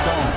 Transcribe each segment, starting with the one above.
going.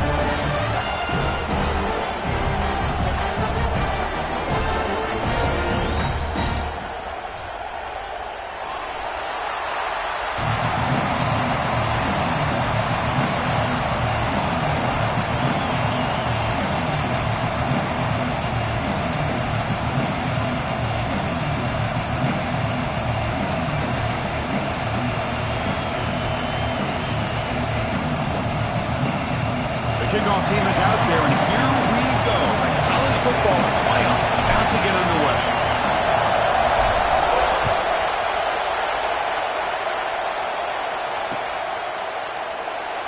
Kickoff team is out there, and here we go. The college football playoff is about to get underway.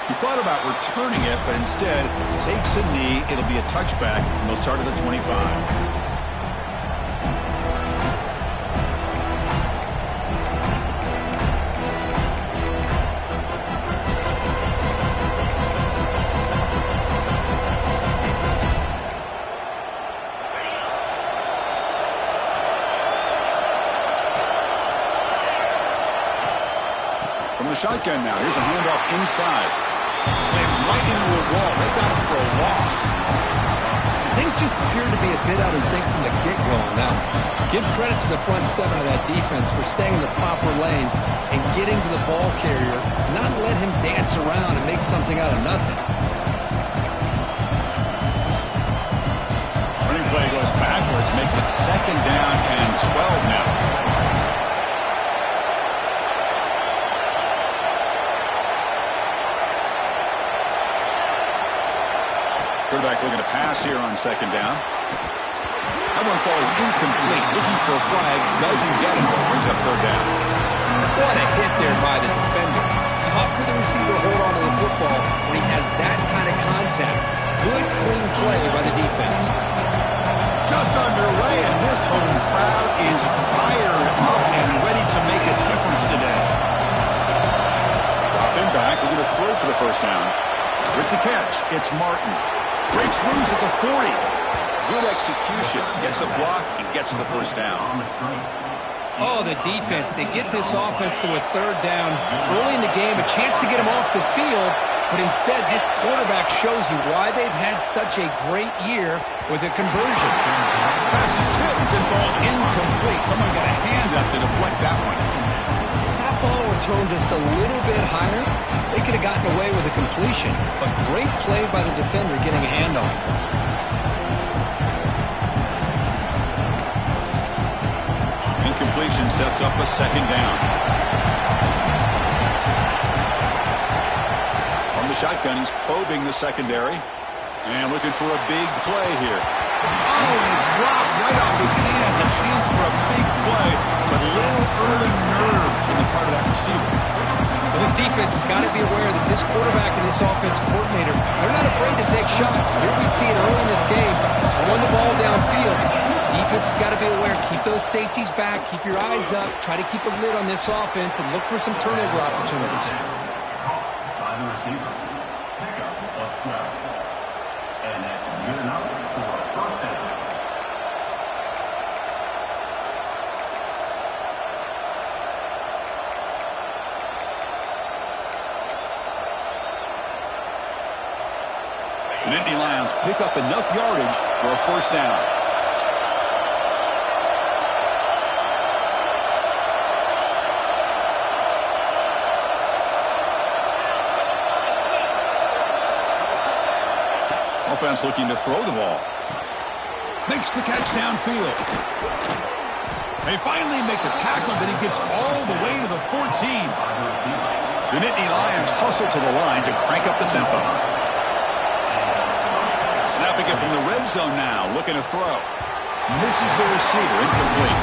He thought about returning it, but instead takes a knee. It'll be a touchback, and they'll start at the 25. From the shotgun now. Here's a handoff inside. Slams right into a wall. They got him for a loss. Things just appear to be a bit out of sync from the get-go on that one. Give credit to the front seven of that defense for staying in the proper lanes and getting to the ball carrier, not let him dance around and make something out of nothing. Running play goes backwards, makes it 2nd down and 12 now. Quarterback looking to pass here on 2nd down. That one falls incomplete. Looking for a flag. Doesn't get it. Brings up 3rd down. What a hit there by the defender. Tough for the receiver to hold on to the football when he has that kind of contact. Good, clean play by the defense. Just underway, and this home crowd is fired up and ready to make a difference today. Dropping back. Looking to throw for the 1st down. With the catch, it's Martin. Breaks loose at the 40. Good execution. Gets a block and gets the 1st down. Oh, the defense. They get this offense to a 3rd down early in the game, a chance to get him off the field, but instead this quarterback shows you why they've had such a great year with a conversion. Pass is tipped and falls incomplete. Someone got a hand up to deflect that one. If that ball were thrown just a little bit higher, they could have gotten away with a completion, but great play by the defender getting a hand on it. Incompletion sets up a 2nd down. From the shotgun, he's probing the secondary and looking for a big play here. Oh, and it's dropped right off his hands. A chance for a big play, but little early nerves on the part of that receiver. Well, this defense has got to be aware that this quarterback and this offensive coordinator, they're not afraid to take shots. Here we see it early in this game, throwing the ball downfield. Defense has got to be aware. Keep those safeties back. Keep your eyes up. Try to keep a lid on this offense and look for some turnover opportunities. By the receiver. Pickup of 12. And that's good enough for a 1st down. The Nittany Lions pick up enough yardage for a 1st down. Offense looking to throw the ball. Makes the catch downfield. They finally make the tackle, but he gets all the way to the 14. The Nittany Lions hustle to the line to crank up the tempo. Snapping it from the red zone now, looking to throw. Misses the receiver, incomplete.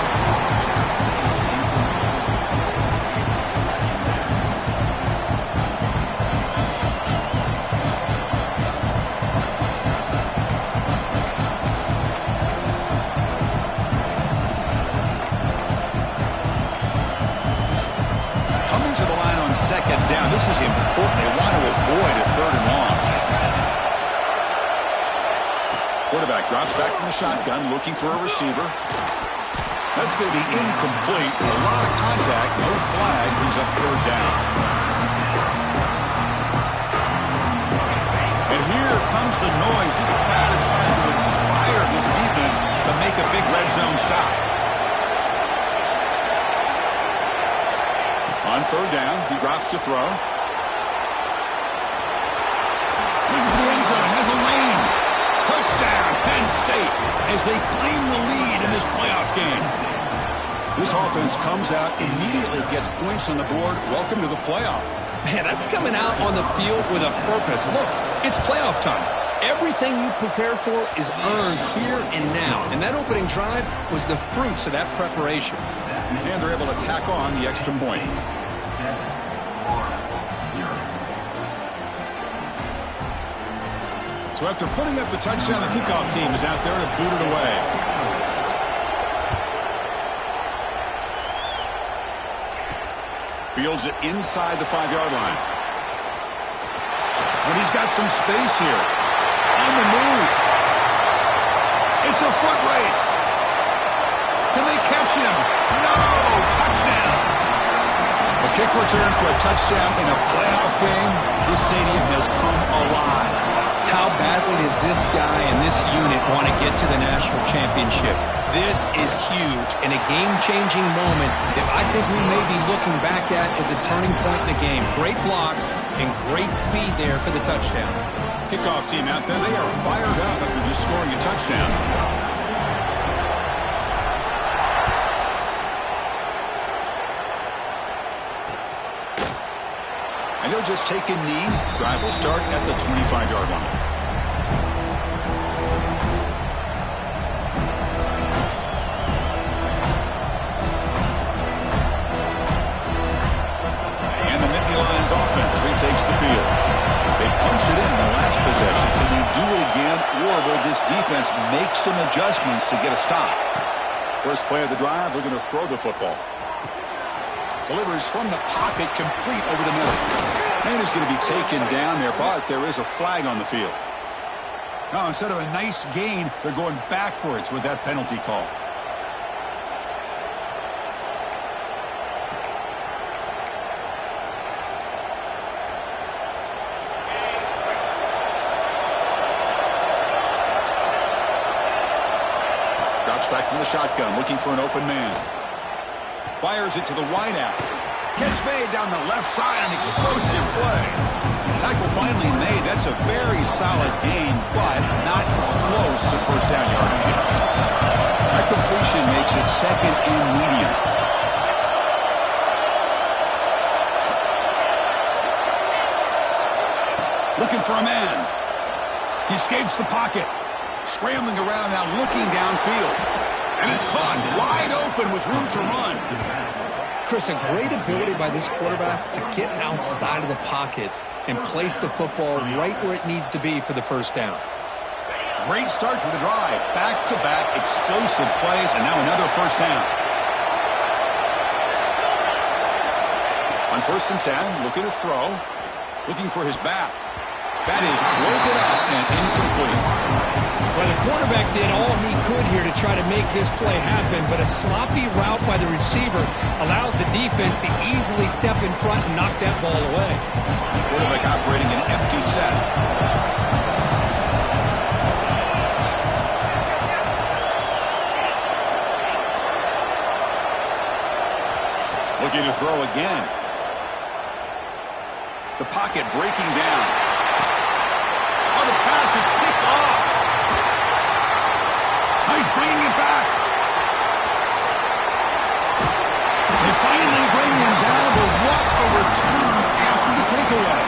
Coming to the line on 2nd down. This is important. They want to avoid a 3rd and long. Quarterback drops back from the shotgun, looking for a receiver. That's going to be incomplete. A lot of contact, no flag, brings up 3rd down. And here comes the noise. This crowd is trying to inspire this defense to make a big red zone stop. On third down, he drops to throw. Looking for the end zone, has a lane. Touchdown, Penn State, as they claim the lead in this playoff game. This offense comes out, immediately gets points on the board. Welcome to the playoff. Man, that's coming out on the field with a purpose. Look, it's playoff time. Everything you prepare for is earned here and now. And that opening drive was the fruits of that preparation. And they're able to tack on the extra point. So after putting up the touchdown, the kickoff team is out there to boot it away. Fields it inside the 5-yard line. But he's got some space here. On the move. It's a foot race. Can they catch him? No! Touchdown! A kick return for a touchdown in a playoff game. This stadium has come alive. How badly does this guy and this unit want to get to the national championship? This is huge and a game-changing moment that I think we may be looking back at as a turning point in the game. Great blocks and great speed there for the touchdown. Kickoff team out there, they are fired up after just scoring a touchdown. And he'll just take a knee. Drive will start at the 25-yard line. And the Nittany Lions offense retakes the field. They punch it in the last possession. Can they do it again, or will this defense make some adjustments to get a stop? First play of the drive, they're going to throw the football. Delivers from the pocket, complete over the middle. Man is going to be taken down there, but there is a flag on the field. Now, instead of a nice gain, they're going backwards with that penalty call. Drops back from the shotgun, looking for an open man. Fires it to the wideout. Catch made down the left side, an explosive play. Tackle finally made. That's a very solid gain, but not close to first down yardage. That completion makes it second and medium. Looking for a man. He escapes the pocket. Scrambling around now, looking downfield. And it's caught wide open with room to run. Chris, a great ability by this quarterback to get outside of the pocket and place the football right where it needs to be for the first down. Great start to the drive. Back-to-back explosive plays, and now another first down. On 1st and 10, looking to throw. Looking for his back. That is broken up and incomplete. Well, the quarterback did all he could here to try to make this play happen, but a sloppy route by the receiver allows the defense to easily step in front and knock that ball away. Quarterback operating an empty set. Looking to throw again. The pocket breaking down. Oh, the pass is picked off. He's bringing it back. They finally bring him down, but what a return after the takeaway.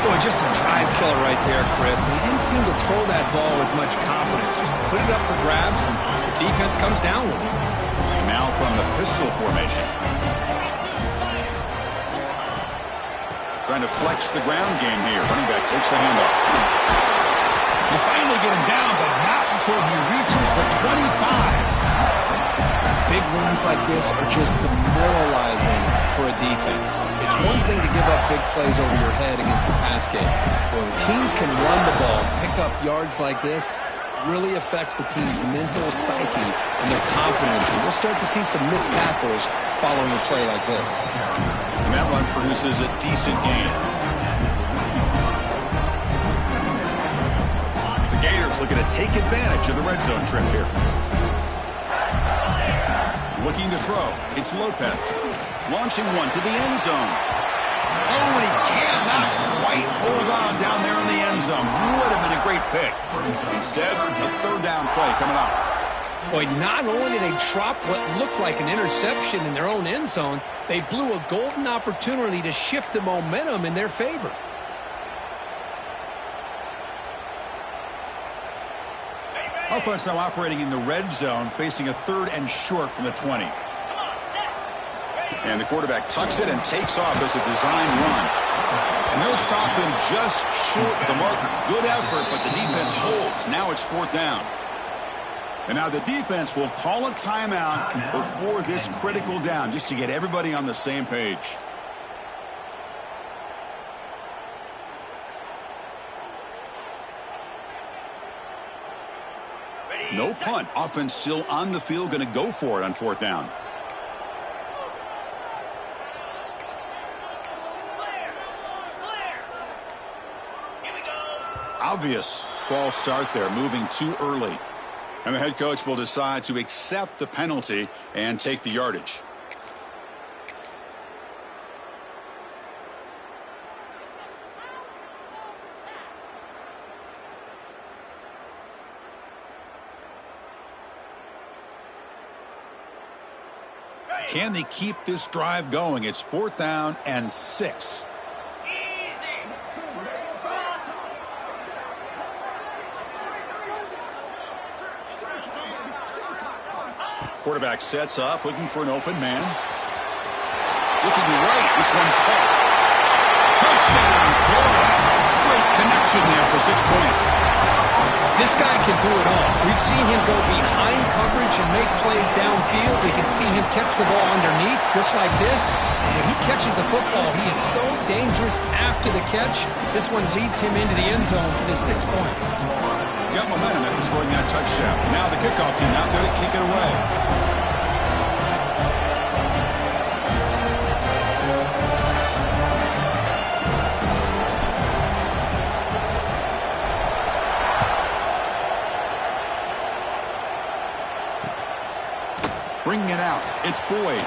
Boy, just a drive killer right there, Chris. And he didn't seem to throw that ball with much confidence. Just put it up for grabs, and the defense comes down with it. And now from the pistol formation. Trying to flex the ground game here. Running back takes the handoff. They finally get him down, but not before he reaches the 25. Big runs like this are just demoralizing for a defense. It's one thing to give up big plays over your head against the pass game. When teams can run the ball, pick up yards like this, really affects the team's mental psyche and their confidence. And we'll start to see some missed tackles following a play like this. And that run produces a decent gain. looking to take advantage of the red zone trip here. Looking to throw. It's Lopez. Launching one to the end zone. Oh, and he cannot quite hold on down there in the end zone. Would have been a great pick. Instead, a third down play coming up. Boy, not only did they drop what looked like an interception in their own end zone, they blew a golden opportunity to shift the momentum in their favor. Offense now operating in the red zone, facing a 3rd and short from the 20. And the quarterback tucks it and takes off as a design run. And they'll stop him just short of the marker. Good effort, but the defense holds. Now it's 4th down. And now the defense will call a timeout before this critical down, just to get everybody on the same page. No punt. Offense still on the field, going to go for it on 4th down. Obvious false start there, moving too early. And the head coach will decide to accept the penalty and take the yardage. Can they keep this drive going? It's 4th down and 6. Quarterback sets up, looking for an open man. Looking right, this one caught. Touchdown, Florida. Great connection there for 6 points. This guy can do it all. We've seen him go behind coverage and make plays downfield. We can see him catch the ball underneath, just like this. And when he catches a football, he is so dangerous after the catch. This one leads him into the end zone for the 6 points. Got momentum after scoring that touchdown. Now the kickoff team out there to kick it away. Bringing it out. It's Boyd.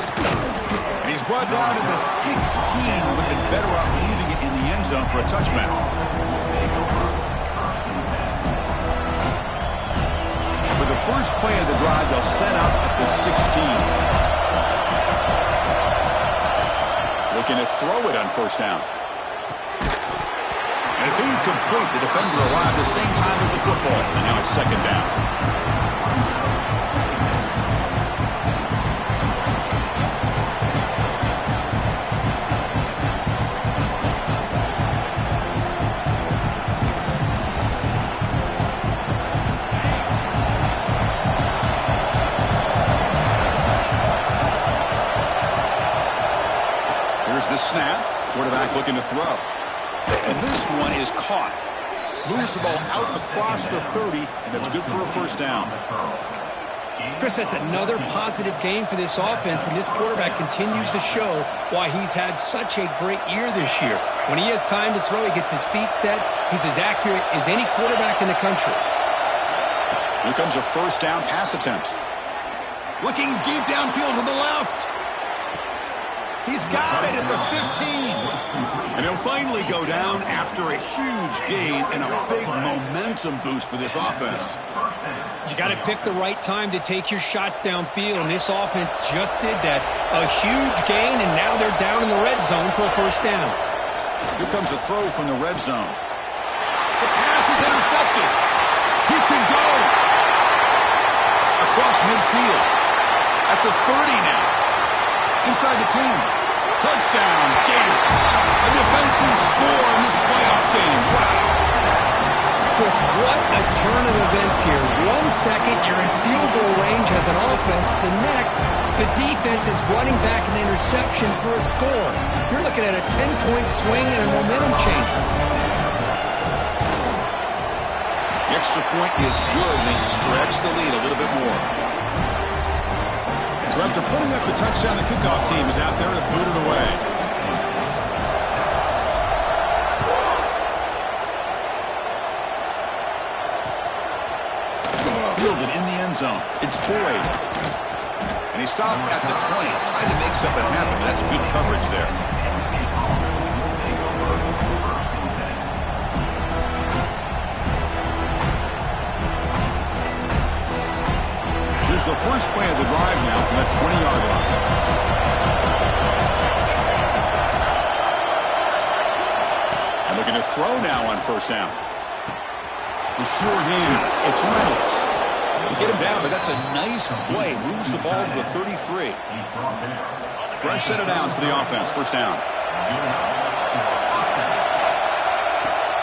And he's brought down to the 16. Would have been better off leaving it in the end zone for a touchback. For the first play of the drive, they'll set up at the 16. Looking to throw it on 1st down. And it's incomplete. The defender arrived at the same time as the football. And now it's 2nd down. The snap, quarterback looking to throw. And this one is caught. Moves the ball out across the 30, and that's good for a 1st down. Chris, that's another positive game for this offense, and this quarterback continues to show why he's had such a great year this year. When he has time to throw, he gets his feet set. He's as accurate as any quarterback in the country. Here comes a 1st down pass attempt. Looking deep downfield to the left. He's got it at the 15. And he'll finally go down after a huge gain and a big momentum boost for this offense. You got to pick the right time to take your shots downfield, and this offense just did that. A huge gain, and now they're down in the red zone for a 1st down. Here comes a throw from the red zone. The pass is intercepted. He can go across midfield at the 30 now. Inside the 10. Touchdown, Gators. A defensive score in this playoff game. Wow. Chris, what a turn of events here. 1 second, you're in field goal range as an offense. The next, the defense is running back an interception for a score. You're looking at a 10-point swing and a momentum changer. The extra point is good, and they stretch the lead a little bit more. So after putting up the touchdown, the kickoff team is out there to boot it away. fielded in the end zone. It's Boyd. And he stopped at the 20, trying to make something happen. That's good coverage there. Here's the first play of the drive now from the 20-yard line. And looking to throw now on first down. The sure hands. It's Reynolds. They get him down, but that's a nice play. Moves the ball to the 33. Fresh set of downs for the offense. First down.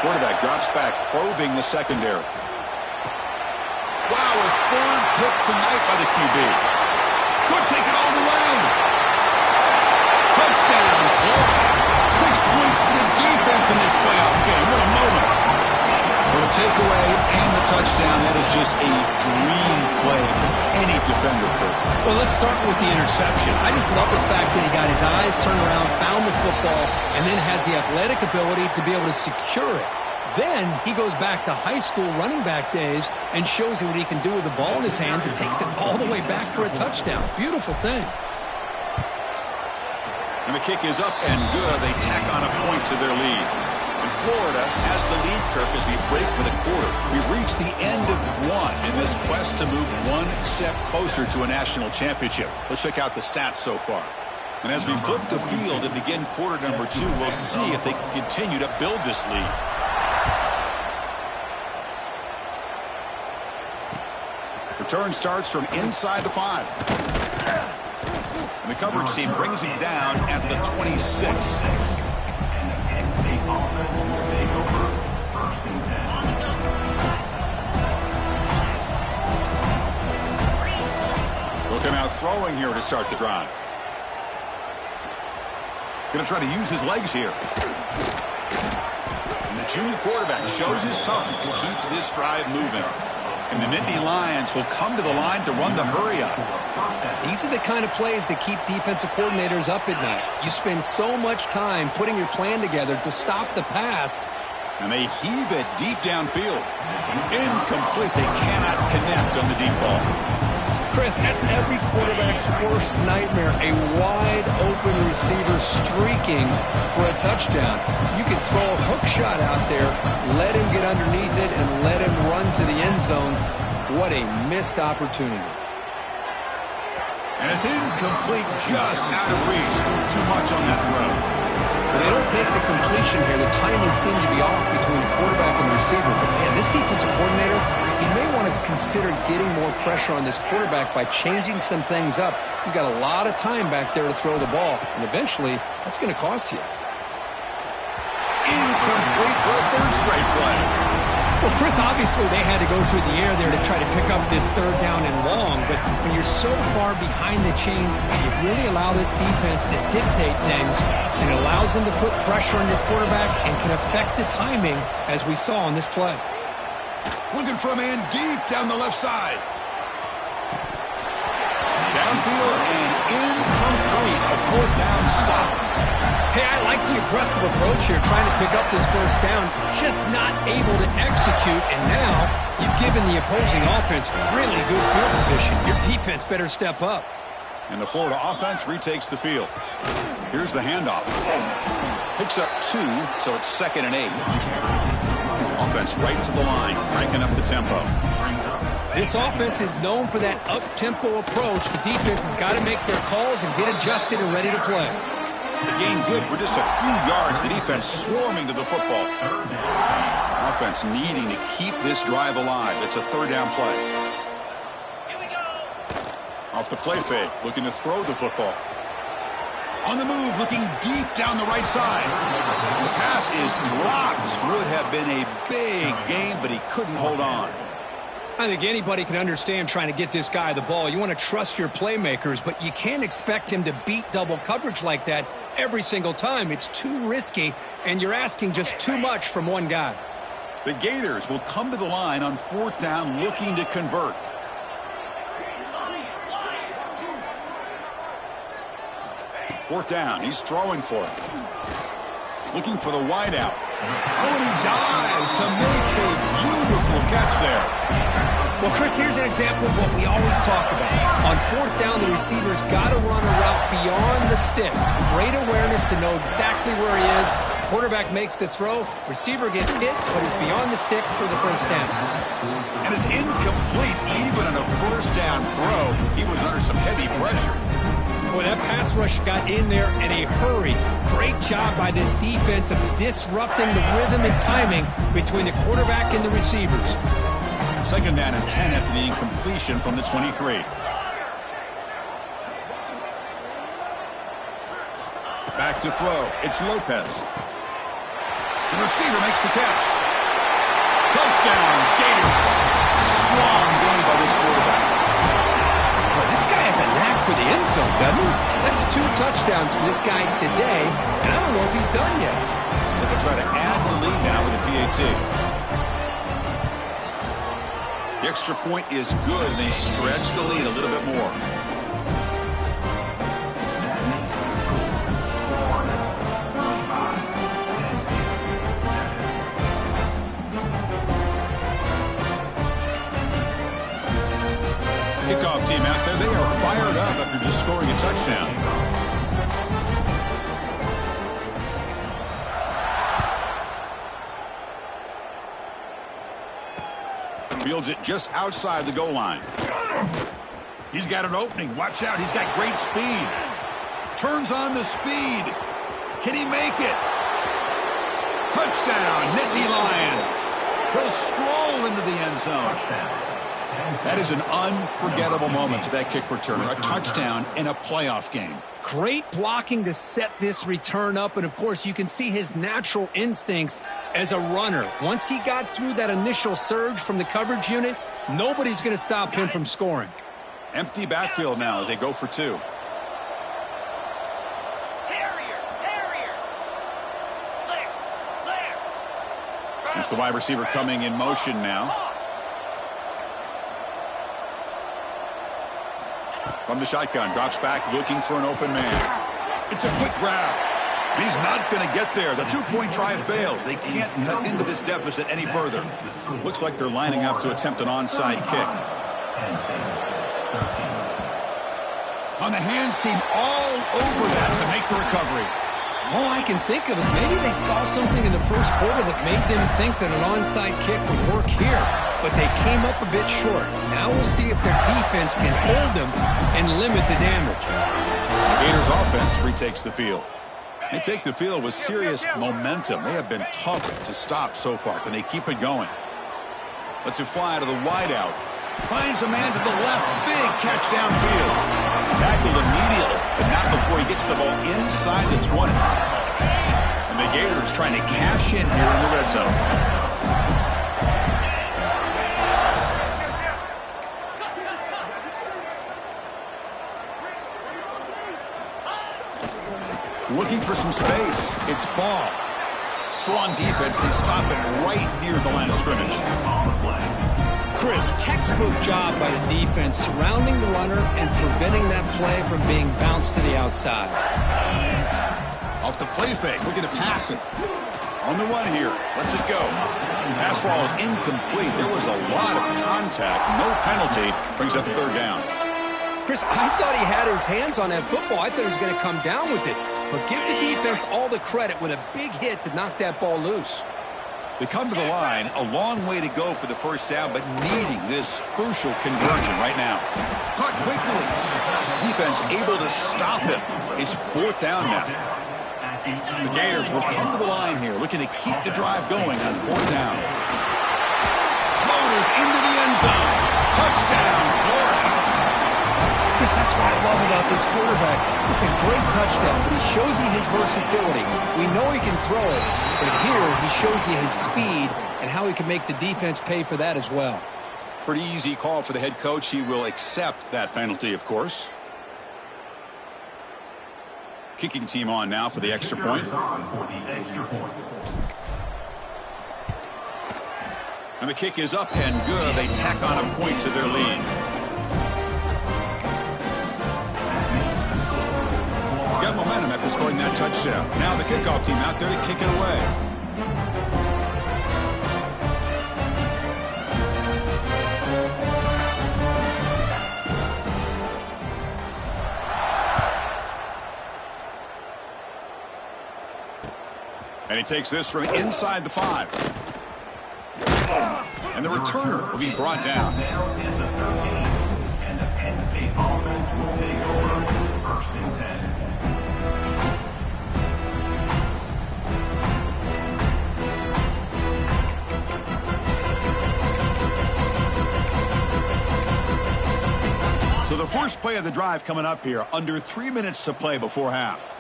Quarterback drops back, probing the secondary. Wow, a third pick tonight by the QB. Could take it all the way. Touchdown, Florida. 6 points for the defense in this playoff game. What a moment. Well, the takeaway and the touchdown, that is just a dream play for any defender, Kurt. Well, let's start with the interception. I just love the fact that he got his eyes turned around, found the football, and then has the athletic ability to be able to secure it. Then he goes back to high school running back days and shows you what he can do with the ball in his hands and takes it all the way back for a touchdown. Beautiful thing. And the kick is up and good. They tack on a point to their lead. And Florida has the lead, Kirk, as we break for the quarter. We've reached the end of one in this quest to move one step closer to a national championship. Let's check out the stats so far. And as we flip the field and begin quarter number 2, we'll see if they can continue to build this lead. Return starts from inside the 5. And the coverage team brings him down at the 26. Looking out throwing here to start the drive. Going to try to use his legs here. And the junior quarterback shows his toughness, keeps this drive moving. And the Nittany Lions will come to the line to run the hurry up. These are the kind of plays that keep defensive coordinators up at night. You spend so much time putting your plan together to stop the pass. And they heave it deep downfield. Incomplete. They cannot connect on the deep ball. Chris, that's every quarterback's worst nightmare. A wide-open receiver streaking for a touchdown. You could throw a hook shot out there, let him get underneath it, and let him run to the end zone. What a missed opportunity. And it's incomplete, just out of reach. Too much on that throw. Well, they don't make the completion here. The timing seemed to be off between the quarterback and the receiver. But, man, this defensive coordinator, he may want to consider getting more pressure on this quarterback by changing some things up. He's got a lot of time back there to throw the ball, and eventually that's going to cost you. Incomplete for a third straight play. Well, Chris, obviously they had to go through the air there to try to pick up this third down and long, but when you're so far behind the chains, you really allow this defense to dictate things, and it allows them to put pressure on your quarterback and can affect the timing, as we saw on this play. Looking for a man deep down the left side. Downfield and incomplete. A fourth down stop. Hey, I like the aggressive approach here, trying to pick up this first down, just not able to execute, and now you've given the opposing offense really good field position. Your defense better step up. And the Florida offense retakes the field. Here's the handoff. Picks up 2, so it's 2nd and 8. Offense right to the line, cranking up the tempo. This offense is known for that up-tempo approach. The defense has got to make their calls and get adjusted and ready to play. The game good for just a few yards. The defense swarming to the football. Offense needing to keep this drive alive. It's a third down play. Off the play fake, looking to throw the football. On the move, looking deep down the right side. The pass is dropped. Would have been a big game, but he couldn't hold on. I think anybody can understand trying to get this guy the ball. You want to trust your playmakers, but you can't expect him to beat double coverage like that every single time. It's too risky, and you're asking just too much from one guy. The Gators will come to the line on 4th down, looking to convert. Fourth down, he's throwing for it. Looking for the wideout. Oh, and he dives to make a beautiful catch there. Well, Chris, here's an example of what we always talk about. On fourth down, the receiver's got to run a route beyond the sticks. Great awareness to know exactly where he is. Quarterback makes the throw. Receiver gets hit, but is beyond the sticks for the first down. And it's incomplete even on a first down throw. He was under some heavy pressure. Boy, that pass rush got in there in a hurry. Great job by this defense of disrupting the rhythm and timing between the quarterback and the receivers. Second down and 10 after the incompletion from the 23. Back to throw. It's Lopez. The receiver makes the catch. Touchdown, Gators. Strong game by this quarterback. Boy, this guy has a knack for the end zone, doesn't he? That's 2 touchdowns for this guy today, and I don't know if he's done yet. They'll try to add to the lead now with a PAT. The extra point is good, and they stretch the lead a little bit more. Kickoff team out there, they are fired up after just scoring a touchdown. Fields it just outside the goal line. He's got an opening. Watch out. He's got great speed. Turns on the speed. Can he make it? Touchdown, Nittany Lions. He'll stroll into the end zone. That is an unforgettable moment for that kick returner. A touchdown in a playoff game. Great blocking to set this return up, and of course you can see his natural instincts as a runner. Once he got through that initial surge from the coverage unit, nobody's going to stop him from scoring. Empty backfield now as they go for 2. It's the wide receiver coming in motion now. From the shotgun, drops back, looking for an open man. It's a quick grab. He's not going to get there. The 2-point try fails. They can't cut into this deficit any further. Looks like they're lining up to attempt an onside kick. On the hands team all over that to make the recovery. All I can think of is maybe they saw something in the first quarter that made them think that an onside kick would work here. But they came up a bit short. Now we'll see if their defense can hold them and limit the damage. Gators offense retakes the field. They take the field with serious momentum. They have been tough to stop so far. Can they keep it going? Lets it fly to the wideout. Finds a man to the left. Big catch downfield. Tackled immediately, but not before he gets the ball inside the 20. And the Gators trying to cash in here in the red zone. Looking for some space. It's Ball. Strong defense. They stop it right near the line of scrimmage. Chris, textbook job by the defense surrounding the runner and preventing that play from being bounced to the outside. Off the play fake. Looking to pass it. On the run here. Lets it go. Pass ball is incomplete. There was a lot of contact. No penalty. Brings up the 3rd down. Chris, I thought he had his hands on that football. I thought he was going to come down with it. But give the defense all the credit with a big hit to knock that ball loose. They come to the line, a long way to go for the first down, but needing this crucial conversion right now. Caught quickly. Defense able to stop him. It's 4th down now. The Gators will come to the line here, looking to keep the drive going on 4th down. Motors into the end zone. Touchdown, Florida. Chris, that's what I love about this quarterback. It's a great touchdown, but he shows you his versatility. We know he can throw it, but here he shows you his speed and how he can make the defense pay for that as well. Pretty easy call for the head coach. He will accept that penalty, of course. Kicking team on now for the extra point. And the kick is up and good. They tack on a point to their lead. Got momentum after scoring that touchdown. Now the kickoff team out there to kick it away. And he takes this from inside the 5. And the returner will be brought down. Down is the 13. And the Penn State offense will take over 1st and 10. So the first play of the drive coming up here, under 3 minutes to play before half.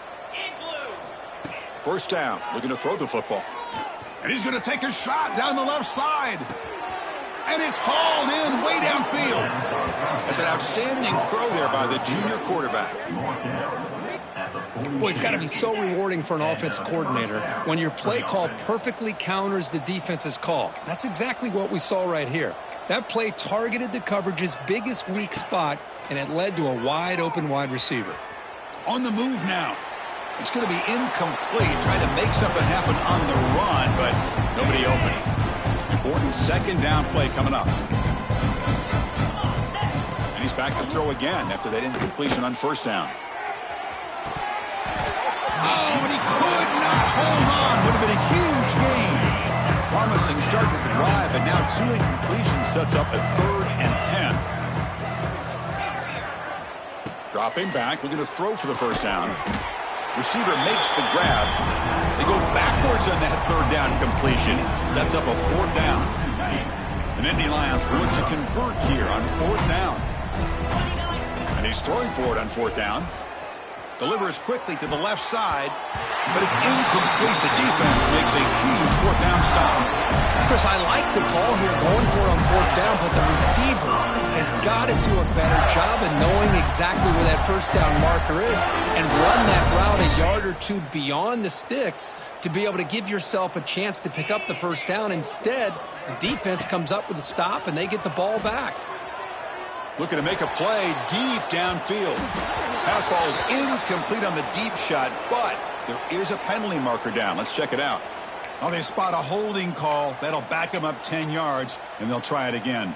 First down, looking to throw the football. And he's going to take a shot down the left side. And it's hauled in way downfield. That's an outstanding throw there by the junior quarterback. Boy, it's got to be so rewarding for an offensive coordinator when your play call perfectly counters the defense's call. That's exactly what we saw right here. That play targeted the coverage's biggest weak spot, and it led to a wide-open wide receiver. On the move now. It's going to be incomplete, trying to make something happen on the run, but nobody open. Important second down play coming up. And he's back to throw again after that incompletion on first down. Oh, but he could not hold on. Would have been a huge gain. Promising start with the drive, and now 2 incompletions sets up a 3rd and 10. Dropping back, looking to throw for the first down. Receiver makes the grab. They go backwards on that 3rd down completion. Sets up a 4th down. The Nittany Lions will look to convert here on 4th down. And he's throwing for it on 4th down. Delivers quickly to the left side, but it's incomplete. The defense makes a huge 4th down stop. Chris, I like the call here going for it on 4th down, but the receiver has got to do a better job of knowing exactly where that first down marker is and run that route a yard or 2 beyond the sticks to be able to give yourself a chance to pick up the first down. Instead, the defense comes up with a stop and they get the ball back. Looking to make a play deep downfield. Pass ball is incomplete on the deep shot, but there is a penalty marker down. Let's check it out. Oh, they spot a holding call. That'll back them up 10 yards, and they'll try it again.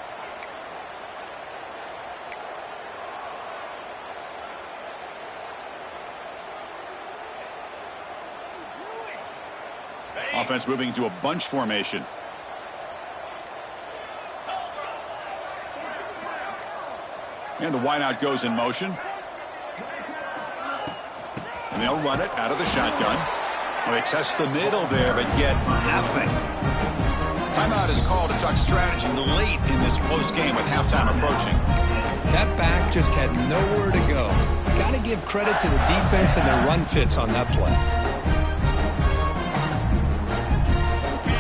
Offense moving to a bunch formation. And the wideout goes in motion. And they'll run it out of the shotgun. Well, they test the middle there, but get nothing. Timeout is called to talk strategy late in this close game with halftime approaching. That back just had nowhere to go. Got to give credit to the defense and their run fits on that play.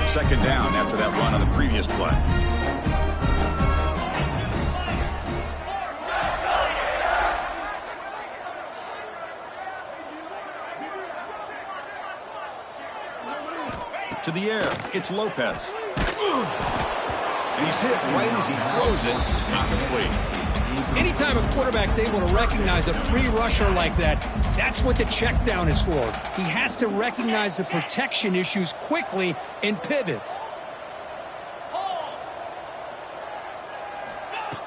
Second down after that run on the previous play. To the air, it's Lopez. And he's hit right as he throws it. Incomplete. Anytime a quarterback's able to recognize a free rusher like that, that's what the check down is for. He has to recognize the protection issues quickly and pivot.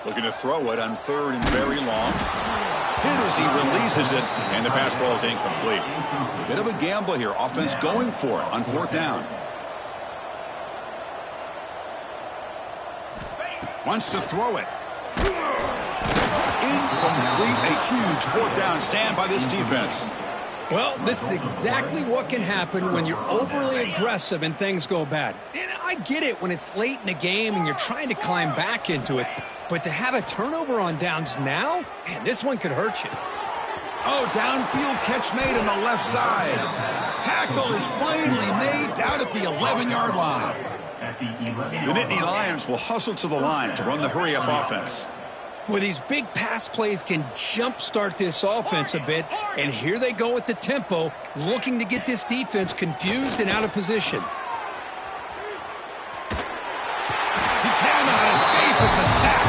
Looking to throw it on 3rd and very long. Hit as he releases it, and the pass ball is incomplete. Bit of a gamble here. Offense going for it on 4th down. Wants to throw it. Incomplete. A huge 4th down stand by this defense. Well, this is exactly what can happen when you're overly aggressive and things go bad. And I get it when it's late in the game and you're trying to climb back into it. But to have a turnover on downs now, man, this one could hurt you. Oh, downfield catch made on the left side. Tackle is finally made down at the 11-yard line. The Nittany Lions will hustle to the line to run the hurry-up offense. Well, these big pass plays can jumpstart this offense a bit, and here they go with the tempo, looking to get this defense confused and out of position. He cannot escape. It's a sack.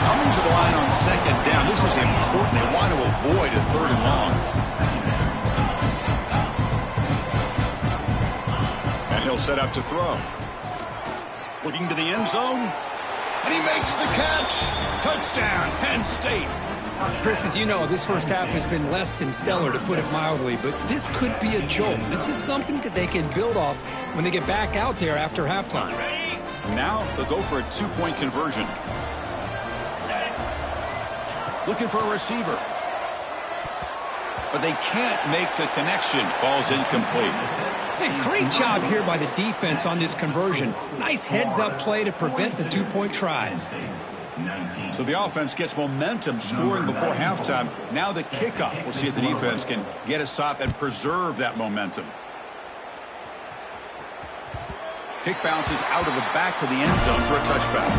Coming to the line on second down. This is important. They want to avoid a 3rd and long. And he'll set up to throw. Looking to the end zone. And he makes the catch. Touchdown, Penn State. Chris, as you know, this first half has been less than stellar, to put it mildly, but this could be a jolt. This is something that they can build off when they get back out there after halftime. Now they'll go for a 2-point conversion. Looking for a receiver. But they can't make the connection. Ball's incomplete. Hey, great job here by the defense on this conversion. Nice heads-up play to prevent the 2-point try. So the offense gets momentum scoring before halftime. Now the kickoff. We'll see if the defense can get a stop and preserve that momentum. Kick bounces out of the back of the end zone for a touchback.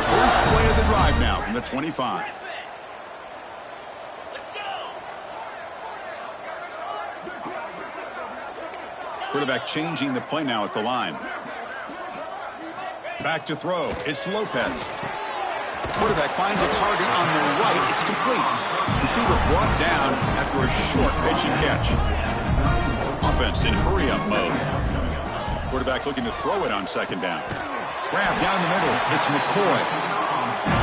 First play of the drive now from the 25. Quarterback changing the play now at the line. Back to throw. It's Lopez. Quarterback finds a target on the right. It's complete. Receiver brought down after a short pitch and catch. Offense in hurry-up mode. Quarterback looking to throw it on second down. Grab down the middle. It's McCoy.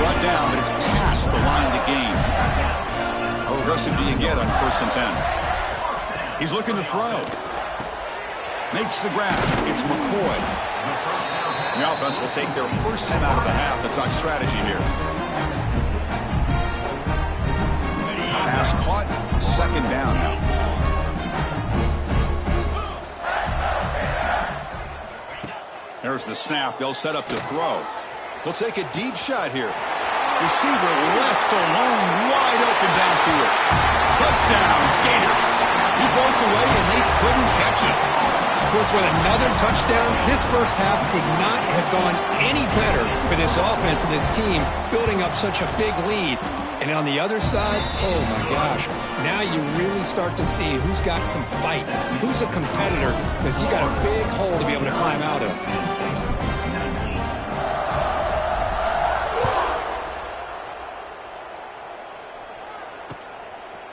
Brought down, but it's past the line to gain. How aggressive do you get on 1st and 10? He's looking to throw. Makes the grab. It's McCoy. The offense will take their first time out of the half to talk strategy here. Pass caught. Second down now. There's the snap. They'll set up to throw. He'll take a deep shot here. Receiver left alone, wide open downfield. Touchdown, Gators. He broke away and they couldn't catch him. Of course, with another touchdown, this first half could not have gone any better for this offense and this team, building up such a big lead. And on the other side, oh my gosh, now you really start to see who's got some fight, who's a competitor, because you got a big hole to be able to climb out of.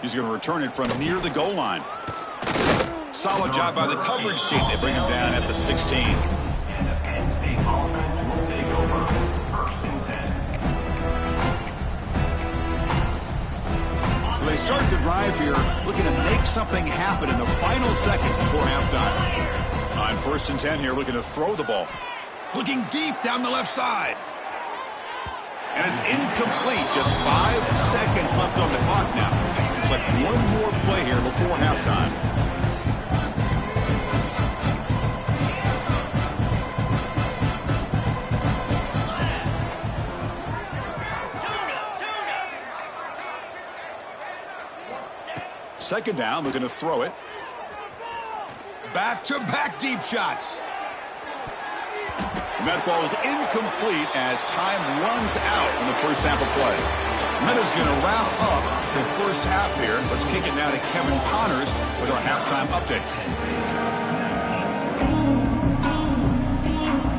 He's going to return it from near the goal line. Solid job by the coverage team. They bring him down at the 16. So they start the drive here, looking to make something happen in the final seconds before halftime. On 1st and 10 here, looking to throw the ball. Looking deep down the left side. And it's incomplete. Just 5 seconds left on the clock now. It's like one more play here before halftime. Second down, looking to throw it. Back-to-back deep shots. And that fall is incomplete as time runs out in the first sample play. Meta's going to wrap up the first half here. Let's kick it now to Kevin Connors with our halftime update.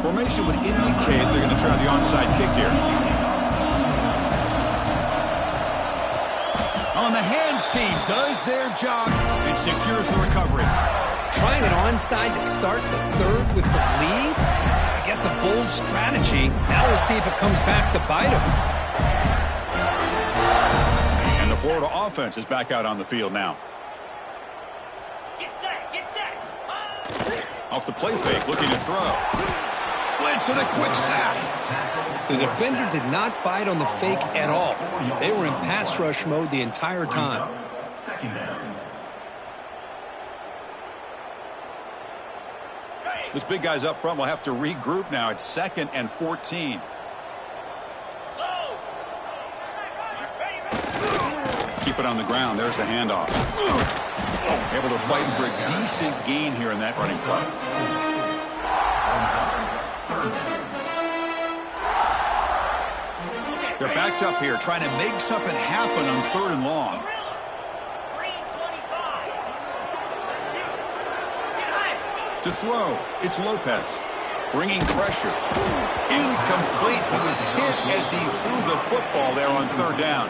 Formation would indicate they're going to try the onside kick here. On the hands team does their job and secures the recovery. Trying it onside to start the third with the lead? It's, I guess, a bold strategy. Now we'll see if it comes back to bite him. And the Florida offense is back out on the field now. Get set, get set. Off the play fake, looking to throw. Blitz and a quick sack. The defender did not bite on the fake at all. They were in pass rush mode the entire time. Second down. This big guy's up front will have to regroup now. It's 2nd and 14. Keep it on the ground. There's the handoff. Able to fight for a decent gain here in that running play. They're backed up here trying to make something happen on 3rd and long. To throw, it's Lopez. Bringing pressure. Incomplete. He was hit as he threw the football there on 3rd down.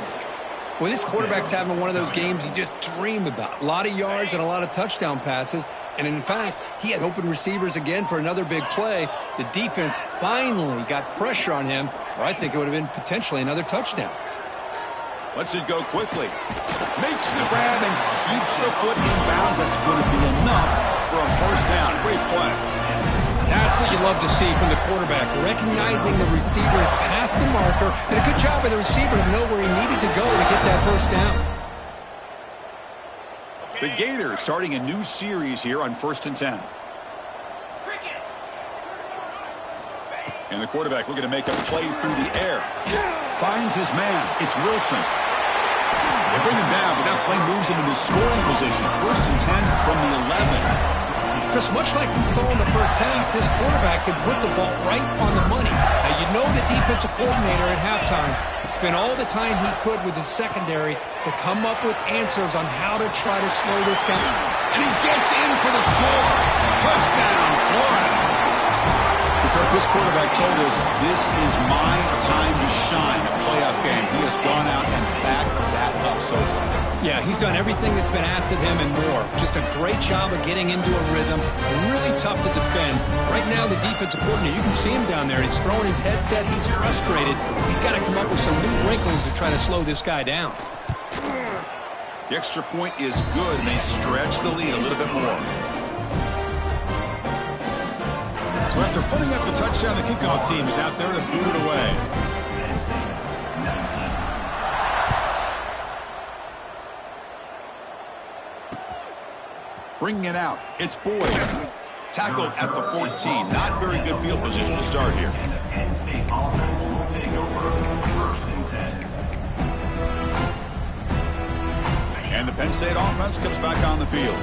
Well, this quarterback's having one of those games you just dream about. A lot of yards and a lot of touchdown passes. And in fact, he had open receivers again for another big play. The defense finally got pressure on him, or I think it would have been potentially another touchdown. Lets it go quickly. Makes the grab and keeps the foot in bounds. That's going to be enough for a first down. Great play. That's what you love to see from the quarterback, recognizing the receiver's past the marker. Did a good job of the receiver to know where he needed to go to get that first down. The Gators starting a new series here on 1st and 10. And the quarterback looking to make a play through the air. Finds his man. It's Wilson. They bring him down, but that play moves him into scoring position. 1st and 10 from the 11. Chris, much like we saw in the first half, this quarterback can put the ball right on the money. Now, you know the defensive coordinator at halftime spent all the time he could with his secondary to come up with answers on how to try to slow this guy. And he gets in for the score. Touchdown, Florida. Because this quarterback told us this is my time to shine, a playoff game. He has gone out and backed that up so far. Yeah, he's done everything that's been asked of him and more. Just a great job of getting into a rhythm. Really tough to defend. Right now, the defensive coordinator, you can see him down there. He's throwing his headset. He's frustrated. He's got to come up with some new wrinkles to try to slow this guy down. The extra point is good, and they stretch the lead a little bit more. So after putting up the touchdown, the kickoff team is out there to boot it away. Bringing it out, it's Boyd. Tackled at the 14. Not very good field position to start here. And the Penn State offense will take over 1st and 10. And the Penn State offense comes back on the field.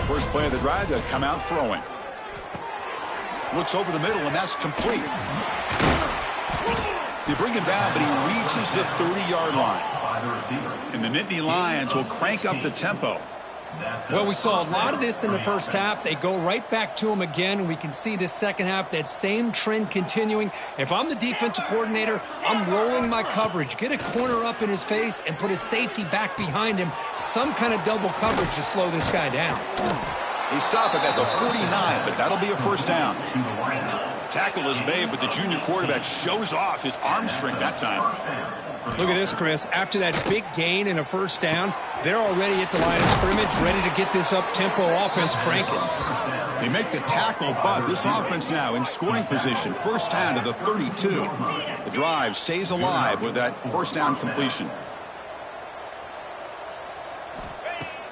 First play of the drive, they'll come out throwing. Looks over the middle, and that's complete. They bring him down, but he reaches the 30-yard line. And the Nittany Lions will crank up the tempo. Well, we saw a lot of this in the first half. They go right back to him again, and we can see this second half, that same trend continuing. If I'm the defensive coordinator, I'm rolling my coverage. Get a corner up in his face and put his safety back behind him. Some kind of double coverage to slow this guy down. They stop him at the 49, but that'll be a first down. Tackle is made, but the junior quarterback shows off his arm strength that time. Look at this, Chris. After that big gain and a first down, they're already at the line of scrimmage, ready to get this up-tempo offense cranking. They make the tackle, but this offense now in scoring position. First down to the 32. The drive stays alive with that first down completion.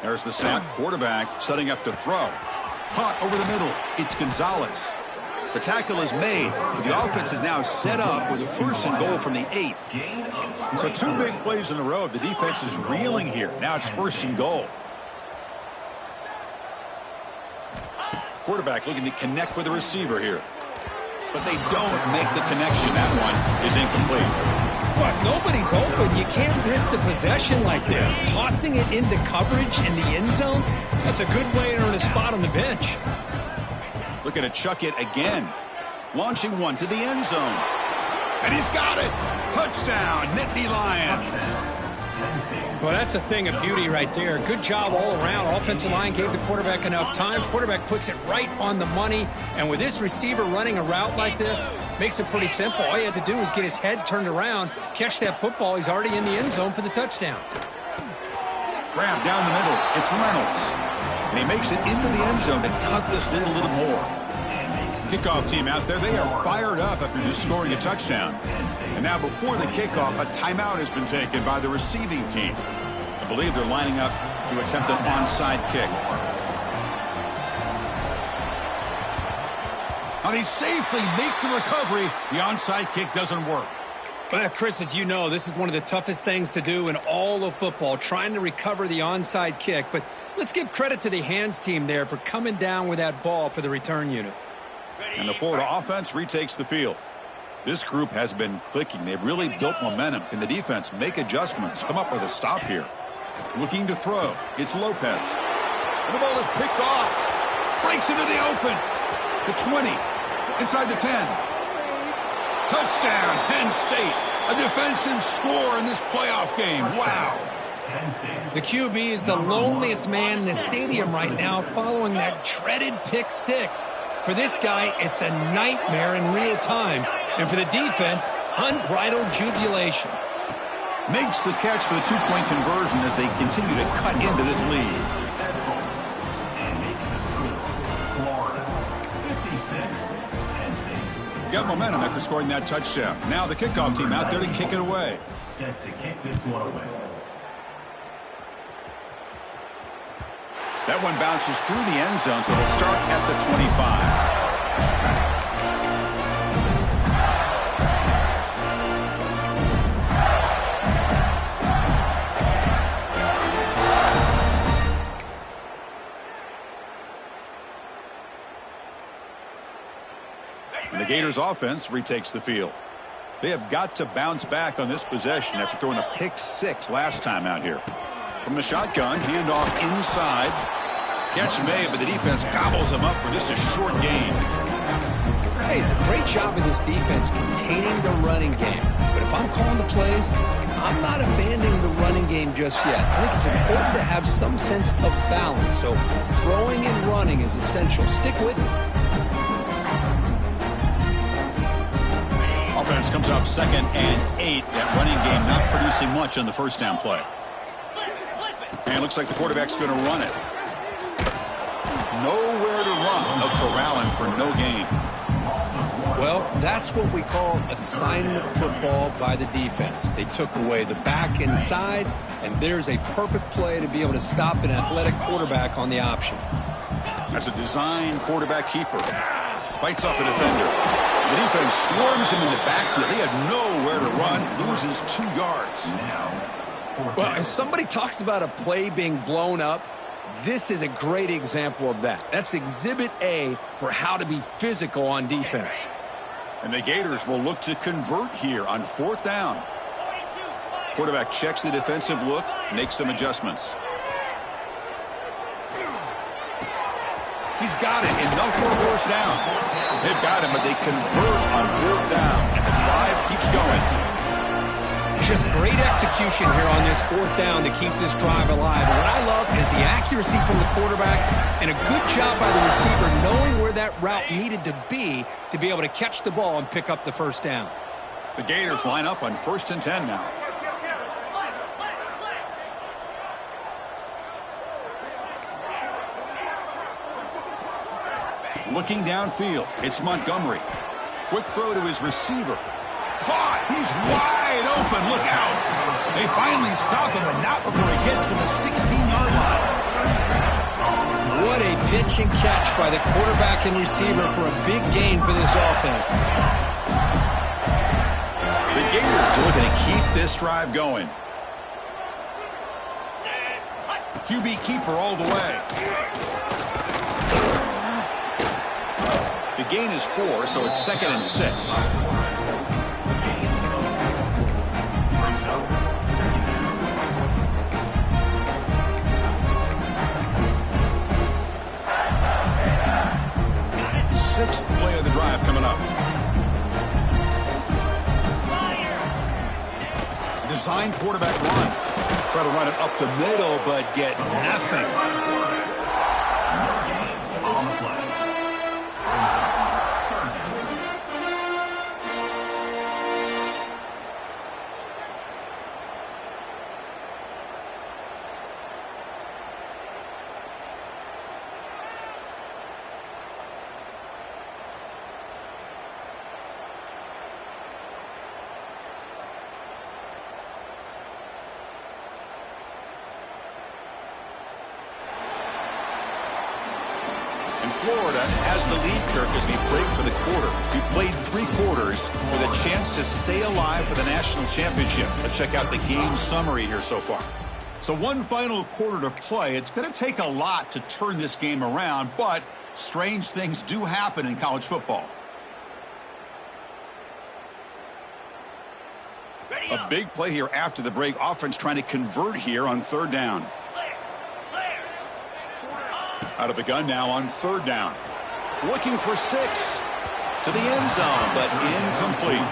There's the snap. Quarterback setting up to throw. Caught over the middle. It's Gonzalez. The tackle is made, but the offense is now set up with a 1st and goal from the 8. So 2 big plays in a row. The defense is reeling here. Now it's 1st and goal. Quarterback looking to connect with the receiver here. But they don't make the connection. That one is incomplete. Well, if nobody's open, you can't risk the possession like this. Tossing it into coverage in the end zone, that's a good way to earn a spot on the bench. Looking to chuck it again. Launching one to the end zone. And he's got it. Touchdown, Nittany Lions. Well, that's a thing of beauty right there. Good job all around. Offensive line gave the quarterback enough time. Quarterback puts it right on the money. And with this receiver running a route like this, makes it pretty simple. All you have to do is get his head turned around, catch that football. He's already in the end zone for the touchdown. Grab down the middle. It's Reynolds. And he makes it into the end zone to cut this lead a little more. Kickoff team out there, they are fired up after just scoring a touchdown. And now before the kickoff, a timeout has been taken by the receiving team. I believe they're lining up to attempt an onside kick. Now they safely make the recovery. The onside kick doesn't work. Well, Chris, as you know, this is one of the toughest things to do in all of football, trying to recover the onside kick. But let's give credit to the hands team there for coming down with that ball for the return unit. And the Florida offense retakes the field. This group has been clicking. They've really built momentum. Can the defense make adjustments? Come up with a stop here. Looking to throw. It's Lopez. And the ball is picked off. Breaks into the open. The 20. Inside the 10. Touchdown, Penn State. A defensive score in this playoff game. Wow. Penn State. The QB is the loneliest man in the stadium right now following that dreaded pick six. For this guy, it's a nightmare in real time. And for the defense, unbridled jubilation. Makes the catch for the two-point conversion as they continue to cut into this lead. Successful. And makes the score. Florida, 56, Penn State. Got momentum after scoring that touchdown. Now the kickoff team out there to kick it away. Set to kick this one away. That one bounces through the end zone, so they'll start at the 25. And the Gators offense retakes the field. They have got to bounce back on this possession after throwing a pick six last time out here. From the shotgun, handoff inside. Catch made, but the defense gobbles him up for just a short gain. Hey, it's a great job of this defense containing the running game. But if I'm calling the plays, I'm not abandoning the running game just yet. I think it's important to have some sense of balance. So throwing and running is essential. Stick with it. Offense comes up 2nd and 8. That running game not producing much on the first down play. And it looks like the quarterback's going to run it. Nowhere to run. No corralling for no gain. Well, that's what we call assignment football by the defense. They took away the back inside, and there's a perfect play to be able to stop an athletic quarterback on the option. That's a design quarterback keeper. Fights off a defender. The defense swarms him in the backfield. He had nowhere to run. Loses 2 yards. Well, if somebody talks about a play being blown up, this is a great example of that. That's exhibit A for how to be physical on defense. And the Gators will look to convert here on 4th down. Quarterback checks the defensive look, makes some adjustments. He's got it. Enough for a first down. They've got him, but they convert on 4th down. And the drive keeps going. Just great execution here on this 4th down to keep this drive alive. And what I love is the accuracy from the quarterback and a good job by the receiver knowing where that route needed to be able to catch the ball and pick up the first down. The Gators line up on 1st and 10 now. Looking downfield, it's Montgomery. Quick throw to his receiver. Caught! He's wide open. Look out! They finally stop him, but not before he gets to the 16-yard line. What a pitch and catch by the quarterback and receiver for a big gain for this offense. The Gators are looking to keep this drive going. QB keeper all the way. The gain is 4, so it's 2nd and 6. Sixth play of the drive coming up. Design quarterback run. Try to run it up the middle, but get nothing. On the play. Florida has the lead, Kirk, as we break for the quarter. We played 3 quarters with a chance to stay alive for the national championship. Let's check out the game summary here so far. So one final quarter to play. It's going to take a lot to turn this game around, but strange things do happen in college football. A big play here after the break. Offense trying to convert here on 3rd down. Out of the gun now on 3rd down. Looking for 6. to the end zone, but incomplete.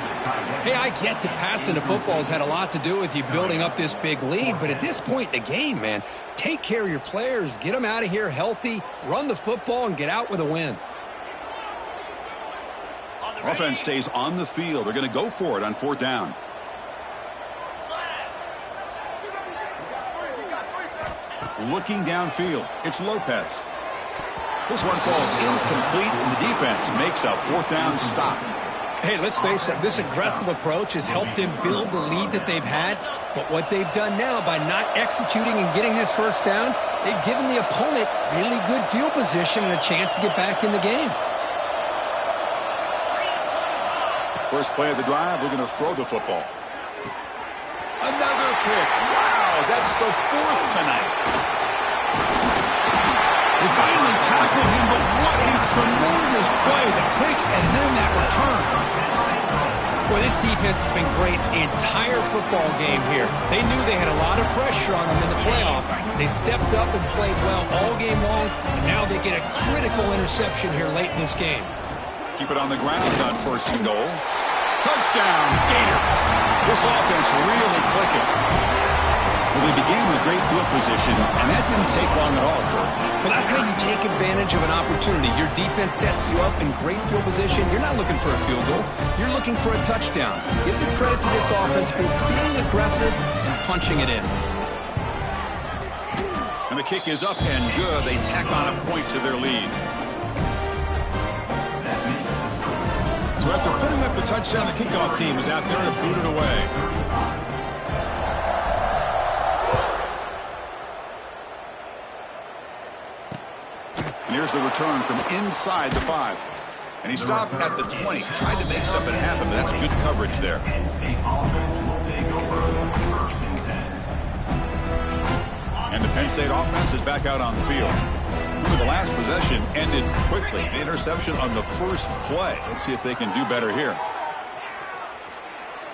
Hey, I get that passing the football has had a lot to do with you building up this big lead, but at this point in the game, man, take care of your players, get them out of here healthy, run the football, and get out with a win. Offense stays on the field. They're going to go for it on 4th down. Looking downfield, it's Lopez. This one falls incomplete, and the defense makes a 4th down stop. Hey, let's face it, this aggressive approach has helped them build the lead that they've had. But what they've done now by not executing and getting this 1st down, they've given the opponent really good field position and a chance to get back in the game. First play of the drive, they're going to throw the football. Another pick. Wow, that's the 4th tonight. They finally tackled him, but what a tremendous play. The pick and then that return. Well, this defense has been great the entire football game here. They knew they had a lot of pressure on them in the playoff. They stepped up and played well all game long, and now they get a critical interception here late in this game. Keep it on the ground on 1st and goal. Touchdown, Gators. This offense really clicking. Well, they began with great field position, and that didn't take long at all, Kurt. Well, that's how you take advantage of an opportunity. Your defense sets you up in great field position. You're not looking for a field goal. You're looking for a touchdown. Give the credit to this offense for being aggressive and punching it in. And the kick is up and good. They tack on a point to their lead. So after putting up the touchdown, the kickoff team is out there to boot it away. And here's the return from inside the 5. And he stopped at the 20. Tried to make something happen, but that's good coverage there. And the Penn State offense is back out on the field. Remember, the last possession ended quickly. An interception on the first play. Let's see if they can do better here.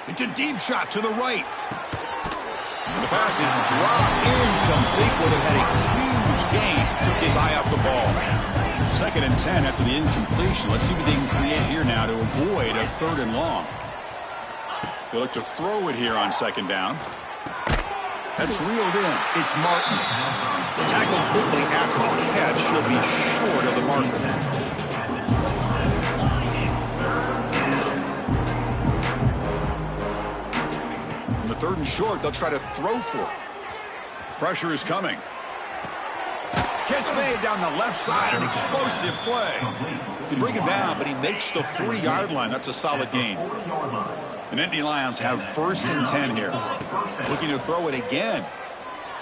It's a deep shot to the right. And the pass is dropped incomplete. Would have had a huge gain. Took his eye off the ball. 2nd and 10 after the incompletion. Let's see what they can create here now to avoid a 3rd and long. They look to throw it here on 2nd down. That's reeled in. It's Martin. Tackled quickly after the catch. She'll be short of the marker. On the 3rd and short, they'll try to throw for it. Pressure is coming. Catch made down the left side. An explosive play. They bring him down, but he makes the 40-yard line. That's a solid gain. The Nittany Lions have 1st and 10 here. Looking to throw it again.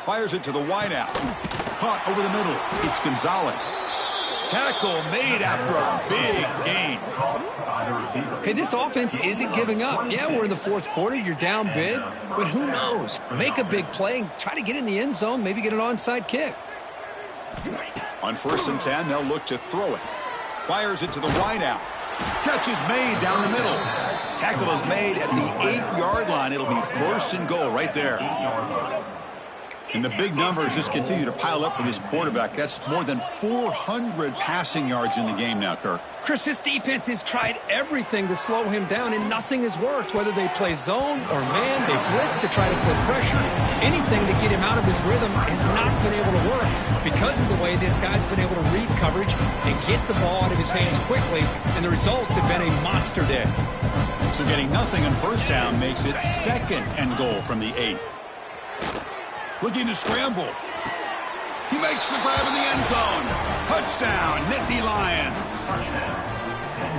Fires it to the wideout. Caught over the middle. It's Gonzalez. Tackle made after a big gain. Hey, this offense isn't giving up. Yeah, we're in the 4th quarter. You're down big. But who knows? Make a big play. Try to get in the end zone. Maybe get an onside kick. On 1st and 10, they'll look to throw it. Fires it to the wideout. Catch is made down the middle. Tackle is made at the 8-yard line. It'll be 1st and goal right there. And the big numbers just continue to pile up for this quarterback. That's more than 400 passing yards in the game now, Kirk. Chris, this defense has tried everything to slow him down, and nothing has worked. Whether they play zone or man, they blitz to try to put pressure. Anything to get him out of his rhythm has not been able to work because of the way this guy's been able to read coverage and get the ball out of his hands quickly, and the results have been a monster day. So getting nothing on 1st down makes it 2nd and goal from the 8. Looking to scramble. He makes the grab in the end zone. Touchdown, Nittany Lions.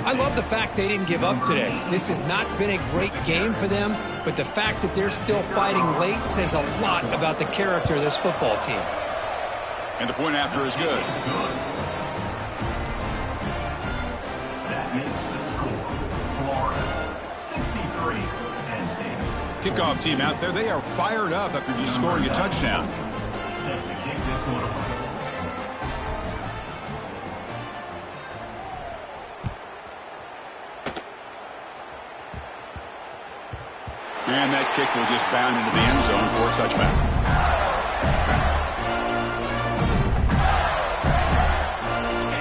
I love the fact they didn't give up today. This has not been a great game for them, but the fact that they're still fighting late says a lot about the character of this football team. And the point after is good. That makes the score Florida 63, Penn State. Kickoff team out there, they are fired up after just scoring a touchdown. Set to kick this one away. And that kick will just bound into the end zone for a touchback.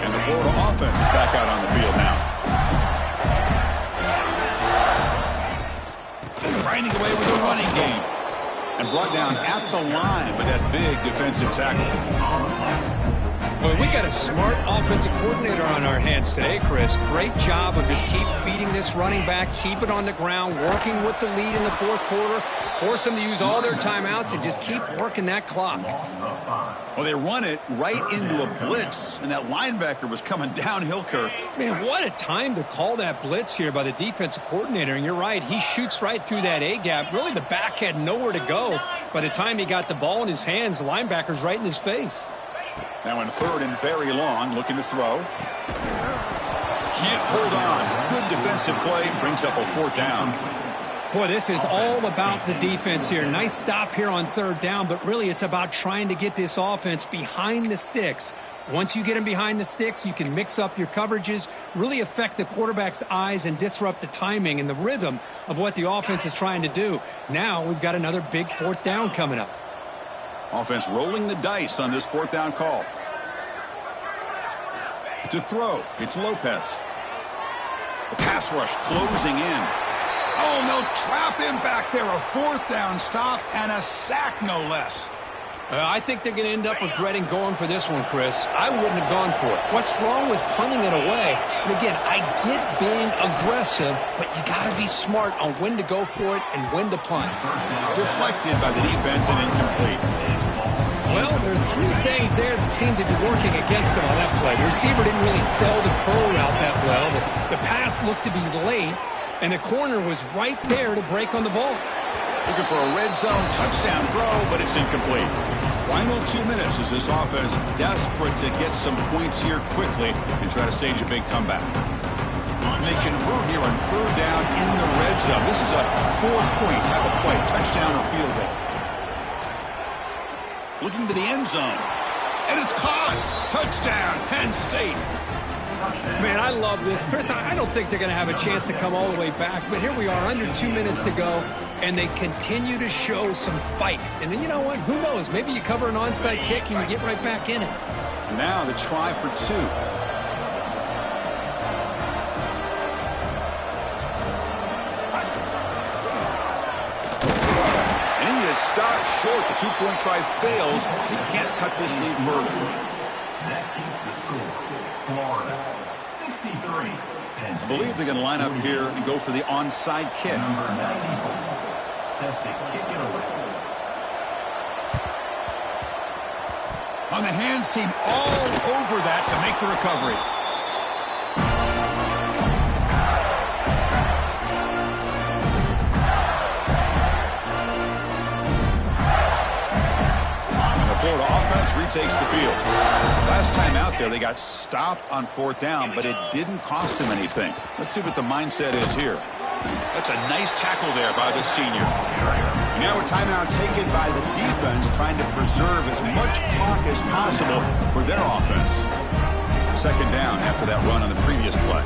And the Florida offense is back out on the field now. grinding away with a running game. And brought down at the line with that big defensive tackle. Well, we got a smart offensive coordinator on our hands today, Chris. Great job of just keep feeding this running back, keep it on the ground, working with the lead in the fourth quarter, force them to use all their timeouts, and just keep working that clock. Well, they run it right into a blitz, and that linebacker was coming downhill, Kirk. Man, what a time to call that blitz here by the defensive coordinator. And you're right, he shoots right through that A-gap. Really, the back had nowhere to go. By the time he got the ball in his hands, the linebacker's right in his face. Now in third and very long, looking to throw. Can't hold on. Good defensive play, brings up a fourth down. Boy, this is all about the defense here. Nice stop here on third down, but really it's about trying to get this offense behind the sticks. Once you get them behind the sticks, you can mix up your coverages, really affect the quarterback's eyes and disrupt the timing and the rhythm of what the offense is trying to do. Now we've got another big fourth down coming up. Offense rolling the dice on this fourth down call. To throw, it's Lopez. The pass rush closing in. Oh, and they'll trap him back there. A fourth down stop and a sack, no less. I think they're going to end up regretting going for this one, Chris. I wouldn't have gone for it. What's wrong with punting it away? And again, I get being aggressive, but you got to be smart on when to go for it and when to punt. Deflected by the defense and incomplete. Well, there are three things there that seem to be working against him on that play. The receiver didn't really sell the curl route that well. The pass looked to be late, and the corner was right there to break on the ball. Looking for a red zone touchdown throw, but it's incomplete. Final 2 minutes as this offense desperate to get some points here quickly and try to stage a big comeback. And they convert here on third down in the red zone. This is a 4-point type of play, touchdown or field goal. Looking to the end zone. And it's caught. Touchdown, Penn State. Man, I love this. Chris, I don't think they're going to have a chance to come all the way back, but here we are, under 2 minutes to go, and they continue to show some fight. And then you know what? Who knows? Maybe you cover an onside kick and you get right back in it. Now the try for two. And he is stopped short. The two-point try fails. He can't cut this lead further. That keeps the score. Florida, 63. I believe they're going to line up here and go for the onside kick. Number 94, set to kick it away. On the hands team, all over that to make the recovery. And the Florida offense retakes the field. Last time out there, they got stopped on fourth down, but it didn't cost them anything. Let's see what the mindset is here. That's a nice tackle there by the senior. Now a timeout taken by the defense, trying to preserve as much clock as possible for their offense. Second down after that run on the previous play.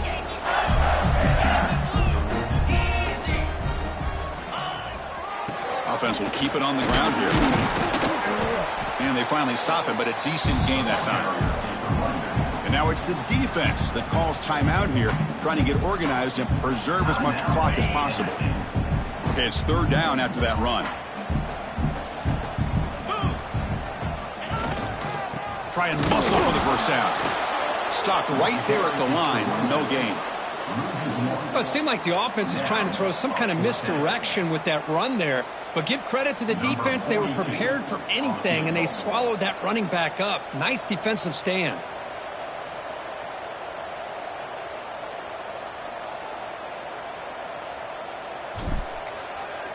Offense will keep it on the ground here. And they finally stop it, but a decent gain that time. And now it's the defense that calls timeout here, trying to get organized and preserve as much clock as possible. Okay, it's third down after that run. Try and muscle for the first down. Stopped right there at the line, no gain. Well, it seemed like the offense is trying to throw some kind of misdirection with that run there. But give credit to the defense. They were prepared for anything, and they swallowed that running back up. Nice defensive stand.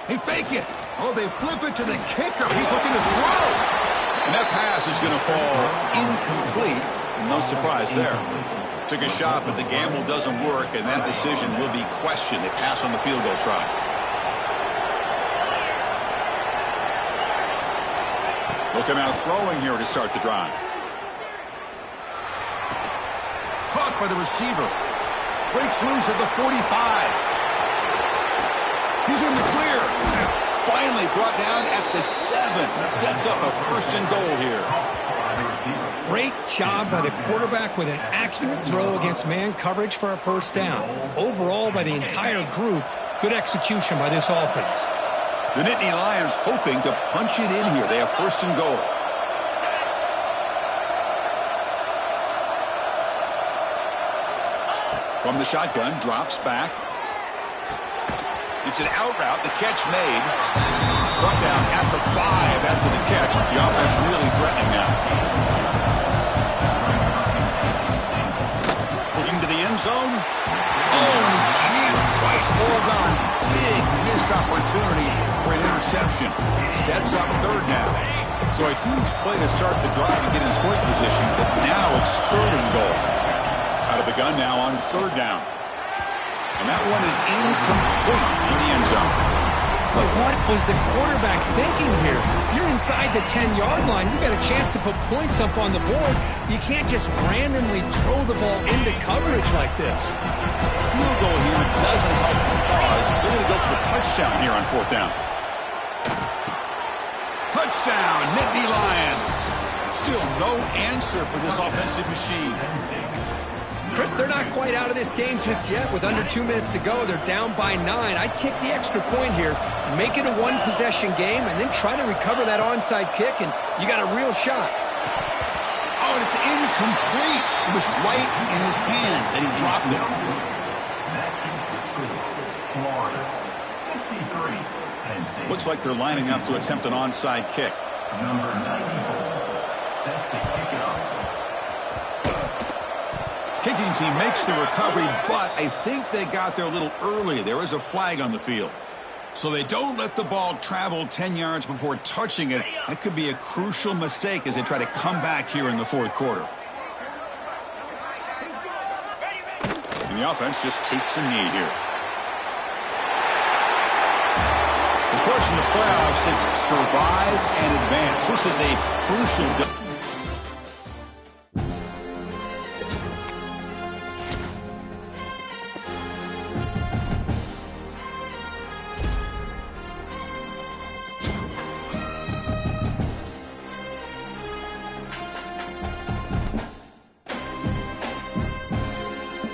They fake it. Oh, they flip it to the kicker. He's looking to throw. And that pass is going to fall incomplete. No surprise there. Took a shot, but the gamble doesn't work, and that decision will be questioned. They pass on the field goal try. Look him out throwing here to start the drive. Caught by the receiver. Breaks loose at the 45. He's in the clear. Finally brought down at the 7. Sets up a first and goal here. Great job by the quarterback with an accurate throw against man coverage for a first down. Overall, by the entire group, good execution by this offense. The Nittany Lions hoping to punch it in here. They have first and goal. From the shotgun, drops back. It's an out route. The catch made. Brought down at the 5 after the catch. The offense really threatening now. Looking to the end zone. Oh, he can't quite hold on. Big missed opportunity for an interception. Sets up third now. So a huge play to start the drive and get in scoring position, but now exploding goal. Out of the gun now on third down. And that one is incomplete in the end zone. But what was the quarterback thinking here? If you're inside the 10-yard line, you got a chance to put points up on the board. You can't just randomly throw the ball into coverage like this. Field goal here doesn't help the cause. They're going to go for the touchdown here on fourth down. Touchdown, Nittany Lions. Still no answer for this offensive machine. Chris, they're not quite out of this game just yet. With under 2 minutes to go, they're down by 9. I'd kick the extra point here, make it a one-possession game, and then try to recover that onside kick, and you got a real shot. Oh, and it's incomplete. It was right in his hands, and he dropped it. That keeps the score. Florida, 63. Penn State. Looks like they're lining up to attempt an onside kick. Number 94, set to kick it off. Kicking team makes the recovery, but I think they got there a little early. There is a flag on the field. So they don't let the ball travel 10 yards before touching it. That could be a crucial mistake as they try to come back here in the fourth quarter. And the offense just takes a knee here. Of course, in the playoffs, it's survive and advance. This is a crucial